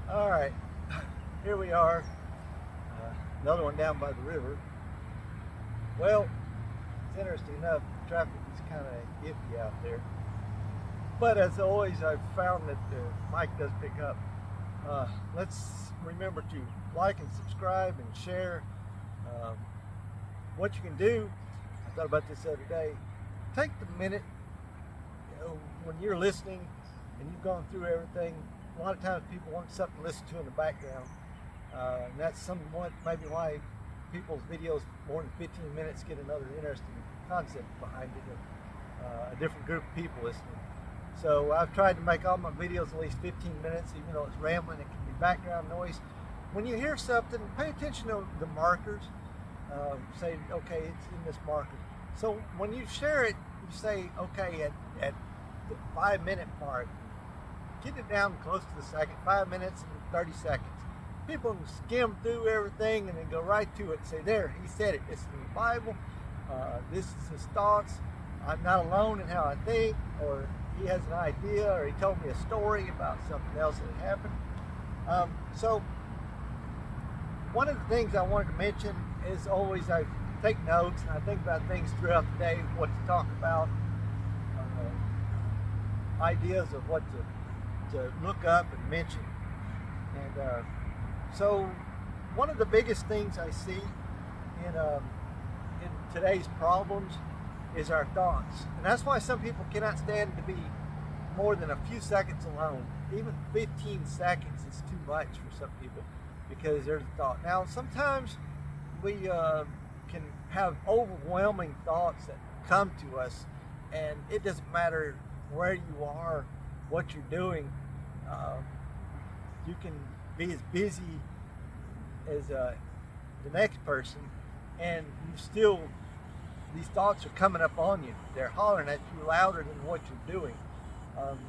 All right, here we are, another one down by the river. Well, it's interesting enough, traffic is kind of iffy out there. But as always, I've found that the mic does pick up. Let's remember to like and subscribe and share. Um, what you can do, I thought about this the other day. Take the minute, when you're listening and you've gone through everything. A lot of times people want something to listen to in the background. And that's somewhat maybe why people's videos more than 15 minutes get another interesting concept behind it, of a different group of people listening. So I've tried to make all my videos at least 15 minutes, even though it's rambling, it can be background noise. When you hear something, pay attention to the markers. Say, okay, it's in this marker. So when you share it, you say, okay, at the 5 minute mark, get it down close to the second, 5 minutes and 30 seconds. People can skim through everything and then go right to it and say, there, he said it. This is in the Bible. This is his thoughts. I'm not alone in how I think, or he has an idea, or he told me a story about something else that happened. So one of the things I wanted to mention is always I take notes and I think about things throughout the day, what to talk about, ideas of what to look up and mention. And so one of the biggest things I see in today's problems is our thoughts. And that's why some people cannot stand to be more than a few seconds alone. Even 15 seconds is too much for some people because there's a thought. Now, sometimes we can have overwhelming thoughts that come to us, and it doesn't matter where you are, what you're doing. You can be as busy as the next person, and you still, these thoughts are coming up on you. They're hollering at you louder than what you're doing.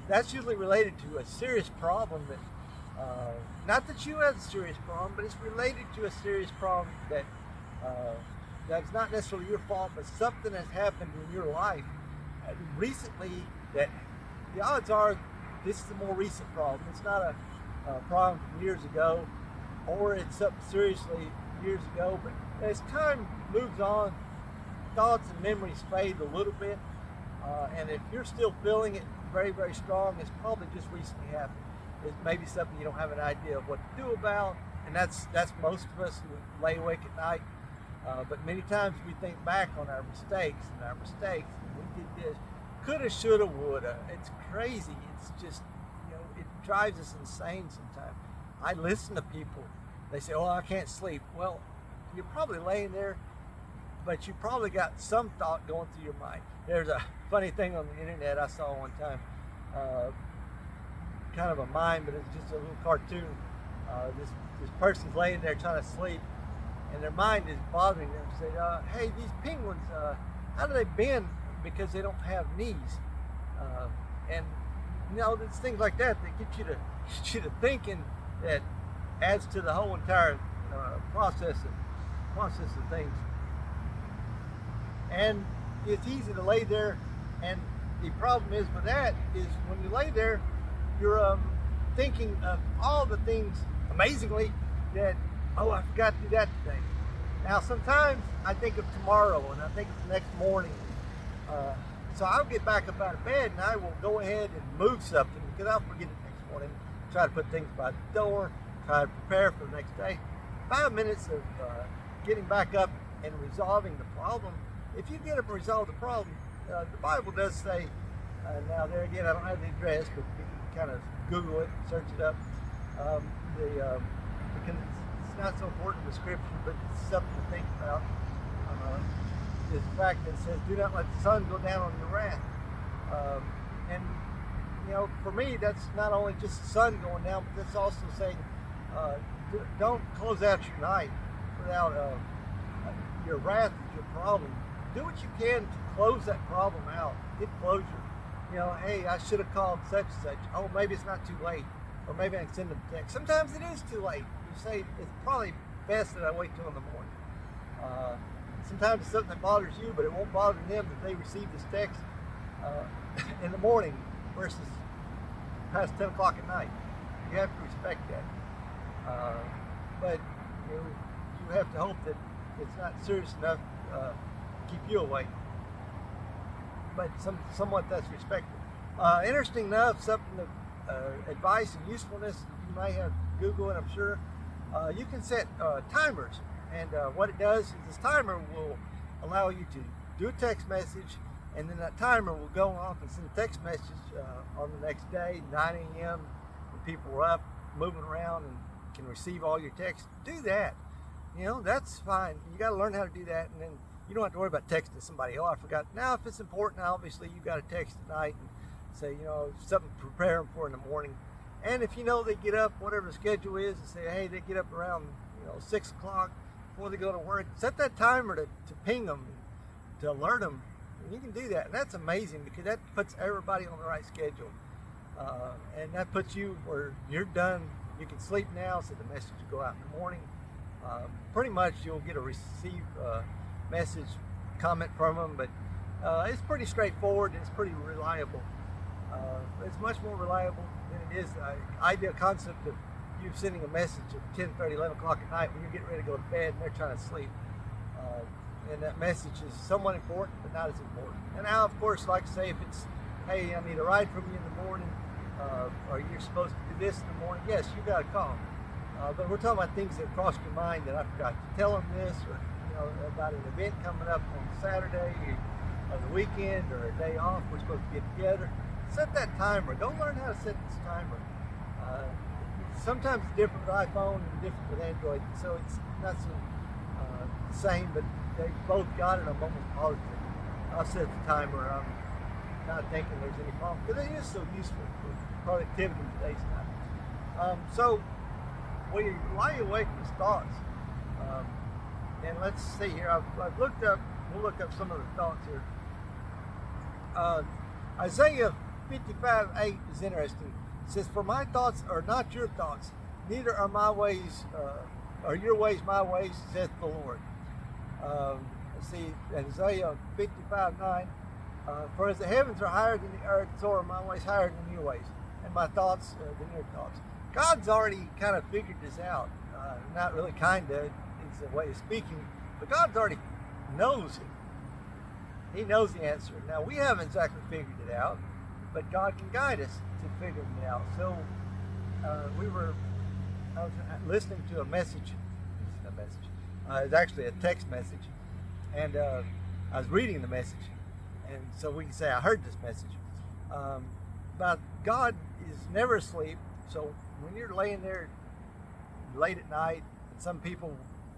That's usually related to a serious problem that, not that you have a serious problem, but it's related to a serious problem that that's not necessarily your fault, but something has happened in your life recently that the odds are this is a more recent problem. It's not a problem from years ago, or it's something seriously years ago, but as time moves on, thoughts and memories fade a little bit, and if you're still feeling it very, very strong, it's probably just recently happened. It's maybe something you don't have an idea of what to do about, and that's most of us who lay awake at night. But many times we think back on our mistakes, and we did this, coulda, shoulda, woulda. It's crazy. It's just, it drives us insane sometimes. I listen to people. They say, oh, I can't sleep. Well, you're probably laying there, but you probably got some thought going through your mind. There's a funny thing on the internet I saw one time, kind of a mime, but it's just a little cartoon. This person's laying there trying to sleep, and their mind is bothering them. Say, hey, these penguins, how do they bend? Because they don't have knees. And there's things like that that get you to thinking, that adds to the whole entire process of things. And it's easy to lay there, and the problem is with that is when you lay there, you're thinking of all the things, amazingly, that, oh, I forgot to do that today. Now, sometimes I think of tomorrow, and I think of the next morning. So I'll get back up out of bed, and I will go ahead and move something, because I'll forget it next morning. Try to put things by the door, try to prepare for the next day. 5 minutes of getting back up and resolving the problem. If you get up and resolve the problem, the Bible does say, now there again, I don't have the address, but you can kind of Google it, search it up. Because it's not so important in the scripture, but it's something to think about. Is the fact that it says, do not let the sun go down on your wrath. And for me, that's not only just the sun going down, but that's also saying, don't close out your night without your wrath is your problem. Do what you can to close that problem out, get closure. Hey, I should have called such and such. Oh, maybe it's not too late. Or maybe I can send them a text. Sometimes it is too late. You say, it's probably best that I wait till in the morning. Sometimes it's something that bothers you, but it won't bother them if they receive this text in the morning versus past 10 o'clock at night. You have to respect that. Uh, but you have to hope that it's not serious enough to keep you awake. But somewhat that's respected. Interesting enough, something of advice and usefulness, you may have Google it, I'm sure. You can set timers, and what it does is this timer will allow you to do a text message, and then that timer will go off and send a text message on the next day, 9 a.m. when people are up, moving around, and can receive all your texts. Do that. That's fine. You got to learn how to do that, and then you don't have to worry about texting somebody. Oh, I forgot. Now, if it's important, obviously you got to text tonight and say, something to prepare them for in the morning. And if they get up, whatever the schedule is, and say, hey, they get up around 6 o'clock before they go to work, set that timer to ping them, to alert them. And you can do that, and that's amazing because that puts everybody on the right schedule, and that puts you where you're done. You can sleep now, so the message will go out in the morning. Pretty much you'll get a receive message comment from them, but it's pretty straightforward and it's pretty reliable. It's much more reliable than it is the ideal concept of you sending a message at 10:30, 11 o'clock at night when you're getting ready to go to bed and they're trying to sleep. And that message is somewhat important, but not as important. And now, of course, like I say, if it's, hey, I need a ride from you in the morning, or you're supposed to do this in the morning, yes, you got to call. But we're talking about things that crossed your mind that I forgot to tell them this, or about an event coming up on Saturday, or the weekend, or a day off. We're supposed to get together. Set that timer. Go learn how to set this timer. Sometimes it's different with iPhone and different with Android, so it's not so the same, but they both got it. I'm almost positive. I'll set the timer. I'm not thinking there's any problem because it is so useful for productivity in today's time. So when you lie awake with thoughts, and let's see here. I've looked up. We'll look up some of the thoughts here. Isaiah 55:8 is interesting. It says, "For my thoughts are not your thoughts, neither are my ways, are your ways my ways, saith the Lord." Let's see, Isaiah 55:9. "For as the heavens are higher than the earth, so are my ways higher than your ways, and my thoughts than your thoughts." God's already kind of figured this out. Not really kind of, it's a way of speaking, but God's already knows it. He knows the answer. Now, we haven't exactly figured it out, but God can guide us to figuring it out. So, I was listening to a message. It's actually a text message, and I was reading the message, and so we can say I heard this message. But God is never asleep. So when you're laying there late at night, and some people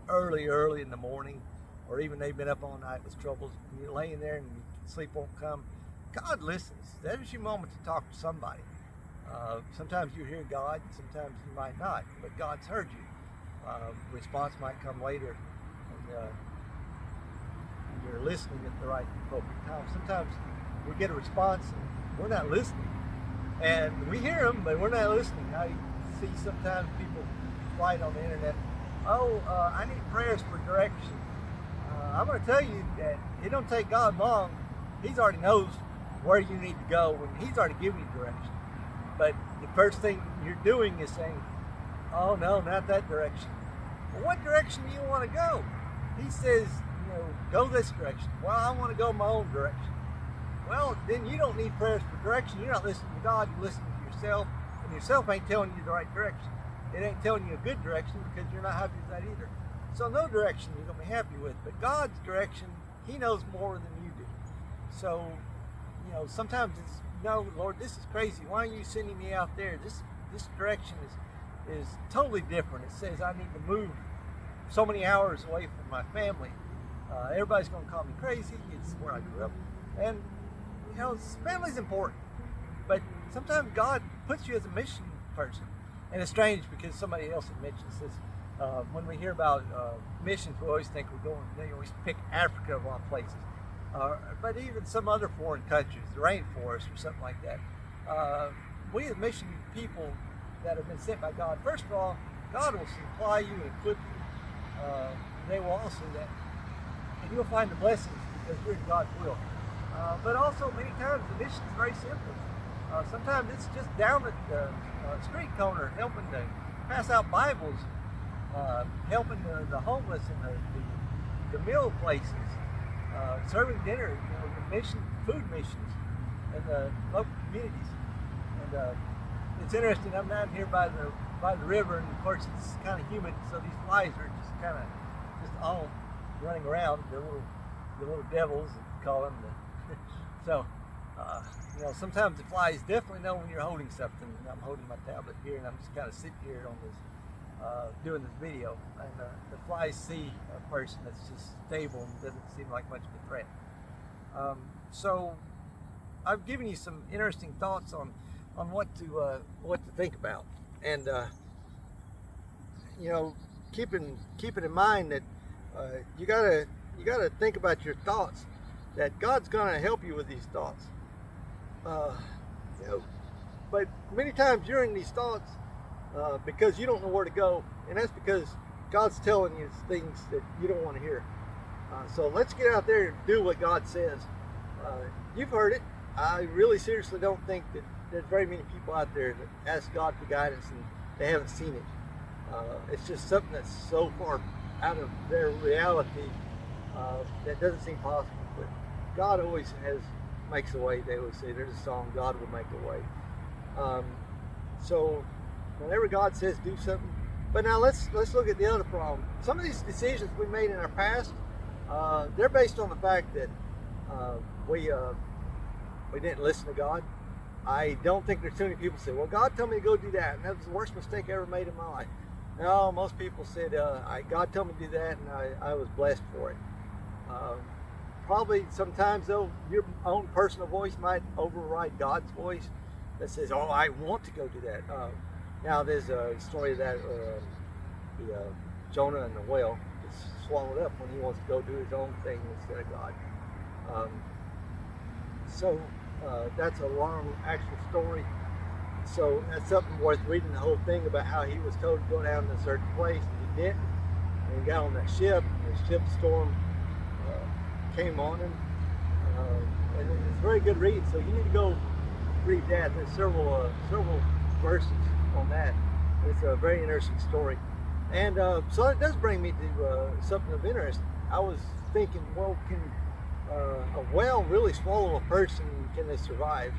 early in the morning, or even they've been up all night with troubles, and you're laying there and sleep won't come, God listens. That is your moment to talk to somebody. Sometimes you hear God, sometimes you might not, but God's heard you. Response might come later, and you're listening at the right appropriate time. Sometimes we get a response and we're not listening, and we hear them, but we're not listening. I see sometimes people write on the internet, I need prayers for direction. I'm going to tell you that it don't take God long. He's already knows where you need to go, and He's already given you direction. But the first thing you're doing is saying, "Oh no, not that direction." Well, what direction do you want to go? He says, go this direction. Well, I want to go my own direction. Well, then you don't need prayers for direction. You're not listening to God. You're listening to yourself, and yourself ain't telling you the right direction. It ain't telling you a good direction because you're not happy with that either. So no direction you're going to be happy with, but God's direction, He knows more than you do. So, sometimes it's, "No, Lord, this is crazy. Why are you sending me out there? This direction is totally different. It says I need to move so many hours away from my family. Everybody's going to call me crazy. It's where I grew up. And, family's important. But sometimes God puts you as a mission person. And it's strange because somebody else had mentioned this. When we hear about missions, we always think they always pick Africa of all places. But even some other foreign countries, the rainforest or something like that. We as mission people that have been sent by God, first of all, God will supply you and equip you. They will also that. And you'll find the blessings because you're in God's will. But also many times the mission is very simple. Sometimes it's just down at the street corner helping the pass out Bibles, helping the homeless in the meal places, serving dinner, the food missions in the local communities. And it's interesting. I'm down here by the river, and of course it's kind of humid, so these flies are just all running around. The little devils, they call them. So sometimes the flies definitely know when you're holding something. I'm holding my tablet here, and I'm just kind of sitting here on this, doing this video, and the flies see a person that's just stable and doesn't seem like much of a threat. So I've given you some interesting thoughts on what to think about, and keeping in mind that you gotta think about your thoughts, that God's gonna help you with these thoughts. But many times you're in these thoughts because you don't know where to go, and that's because God's telling you things that you don't want to hear. So let's get out there and do what God says. You've heard it. I really seriously don't think that there's very many people out there that ask God for guidance and they haven't seen it. It's just something that's so far out of their reality that doesn't seem possible. But God always makes a way. They always say, there's a song, God will make a way. So whenever God says do something. But now let's look at the other problem. Some of these decisions we made in our past, they're based on the fact that we didn't listen to God. I don't think there's too many people say, well, God told me to go do that, and that was the worst mistake I ever made in my life. No, most people said, God told me to do that, and I was blessed for it. Probably sometimes, though, your own personal voice might override God's voice that says, oh, I want to go do that. Now, there's a story of that Jonah and the whale gets swallowed up when he wants to go do his own thing instead of God. So that's a long actual story. So that's something worth reading, the whole thing about how he was told to go down to a certain place and he didn't. And he got on that ship, and the ship storm came on him. And it's a very good read, so you need to go read that. There's several verses on that. It's a very interesting story. And so it does bring me to something of interest. I was thinking, well, can a whale really swallow a person? Can they survive?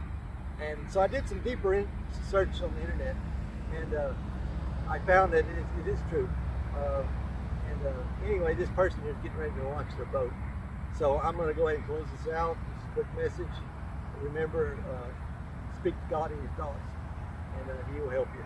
And so I did some deeper search on the internet, and I found that it is true. Anyway, this person is getting ready to launch their boat. So I'm going to go ahead and close this out. Just a quick message. Remember, speak to God in your thoughts, and He will help you.